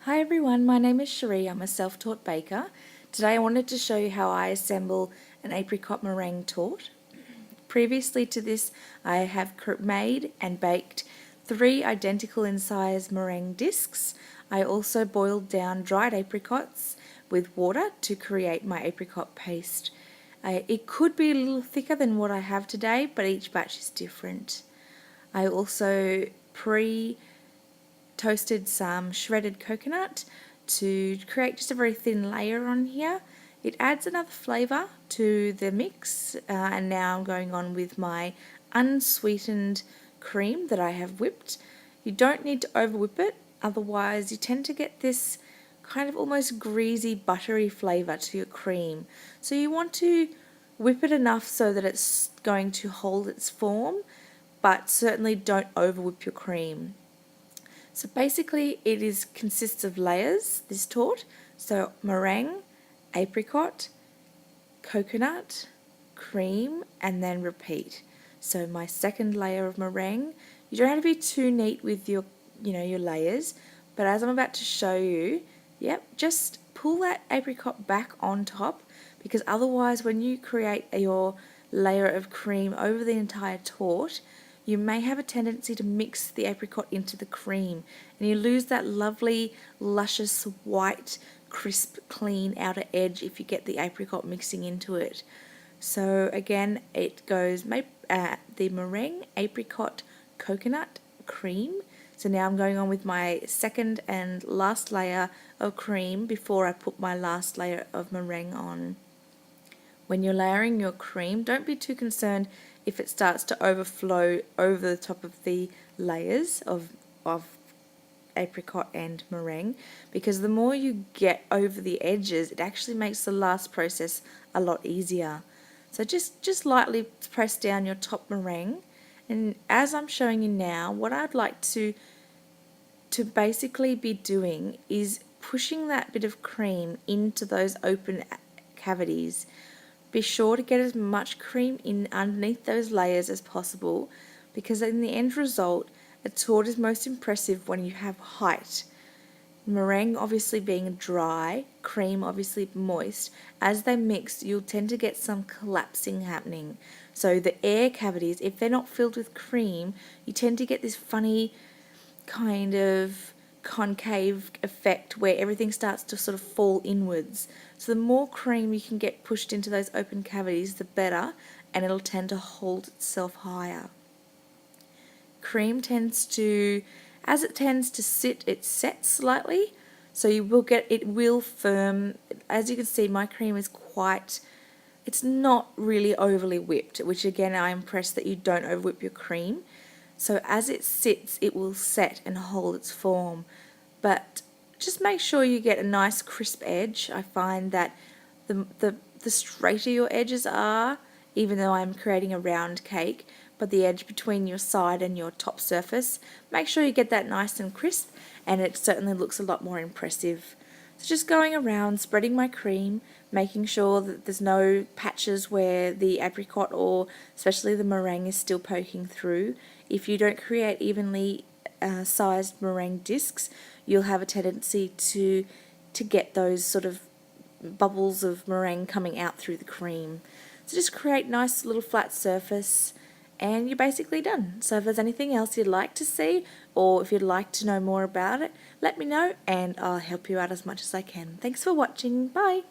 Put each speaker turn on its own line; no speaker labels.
Hi everyone, my name is Cherie. I'm a self-taught baker. Today I wanted to show you how I assemble an apricot meringue torte. Previously to this, I have made and baked 3 identical in size meringue discs. I also boiled down dried apricots with water to create my apricot paste. It could be a little thicker than what I have today, but each batch is different. I also toasted some shredded coconut to create just a very thin layer on here. It adds another flavour to the mix, and now I'm going on with my unsweetened cream that I have whipped. You don't need to over whip it, otherwise you tend to get this kind of almost greasy buttery flavour to your cream. So you want to whip it enough so that it's going to hold its form, but certainly don't over whip your cream. So basically it consists of layers, this torte. So meringue, apricot, coconut, cream, and then repeat. So my second layer of meringue, you don't have to be too neat with your layers, but as I'm about to show you, just pull that apricot back on top, because otherwise when you create your layer of cream over the entire torte, you may have a tendency to mix the apricot into the cream and you lose that lovely, luscious, white, crisp, clean outer edge if you get the apricot mixing into it. So again, it goes the meringue, apricot, coconut, cream. So now I'm going on with my second and last layer of cream before I put my last layer of meringue on. When you're layering your cream, don't be too concerned if it starts to overflow over the top of the layers of apricot and meringue, because the more you get over the edges, it actually makes the last process a lot easier. So just lightly press down your top meringue, and as I'm showing you now, what I'd like to basically be doing is pushing that bit of cream into those open cavities. Be sure to get as much cream in underneath those layers as possible, because in the end result, a torte is most impressive when you have height. Meringue obviously being dry, cream obviously moist. As they mix, you'll tend to get some collapsing happening. So the air cavities, if they're not filled with cream, you tend to get this funny kind of concave effect where everything starts to sort of fall inwards. So the more cream you can get pushed into those open cavities, the better, and it'll tend to hold itself higher. Cream as it tends to sit, it sets slightly, so it will firm. As you can see, my cream is it's not really overly whipped, which again, I'm impressed that you don't over whip your cream. So as it sits, it will set and hold its form. But just make sure you get a nice crisp edge. I find that the straighter your edges are, even though I'm creating a round cake, but the edge between your side and your top surface, make sure you get that nice and crisp, and it certainly looks a lot more impressive. So just going around, spreading my cream, making sure that there's no patches where the apricot or especially the meringue is still poking through. If you don't create evenly sized meringue discs, you'll have a tendency to get those sort of bubbles of meringue coming out through the cream. So just create nice little flat surface, and you're basically done. So if there's anything else you'd like to see, or if you'd like to know more about it, let me know and I'll help you out as much as I can. Thanks for watching. Bye.